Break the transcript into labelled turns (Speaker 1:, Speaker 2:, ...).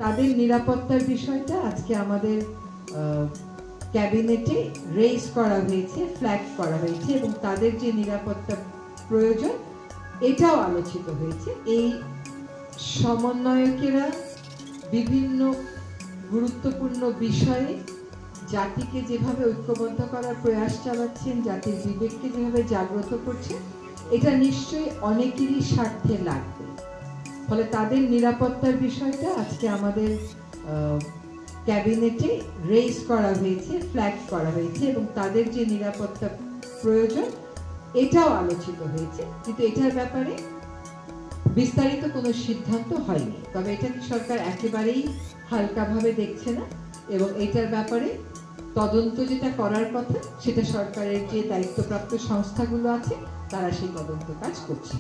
Speaker 1: তাদের নিরাপত্তার বিষয়টা আজকে আমাদের ক্যাবিনেটে রেইজ করা হয়েছে, ফ্ল্যাগ করা হয়েছে এবং তাদের যে নিরাপত্তা প্রয়োজন এটাও আলোচিত হয়েছে। এই সমন্বয়কেরা বিভিন্ন গুরুত্বপূর্ণ বিষয়ে জাতিকে যেভাবে ঐক্যবদ্ধ করার প্রয়াস চালাচ্ছেন, জাতির বিবেককে যেভাবে জাগ্রত করছেন, এটা নিশ্চয়ই অনেকেরই স্বার্থে লাগবে। ফলে তাদের নিরাপত্তার বিষয়টা আজকে আমাদের ক্যাবিনেটে রেইজ করা হয়েছে, ফ্ল্যাগ করা হয়েছে এবং তাদের যে নিরাপত্তা প্রয়োজন এটাও আলোচিত হয়েছে। কিন্তু এটার ব্যাপারে বিস্তারিত কোনো সিদ্ধান্ত হয়নি। তবে এটাকে সরকার একেবারেই হালকাভাবে দেখছে না এবং এটার ব্যাপারে তদন্ত যেটা করার কথা সেটা সরকারের যে দায়িত্বপ্রাপ্ত সংস্থাগুলো আছে তারা সেই তদন্ত কাজ করছে।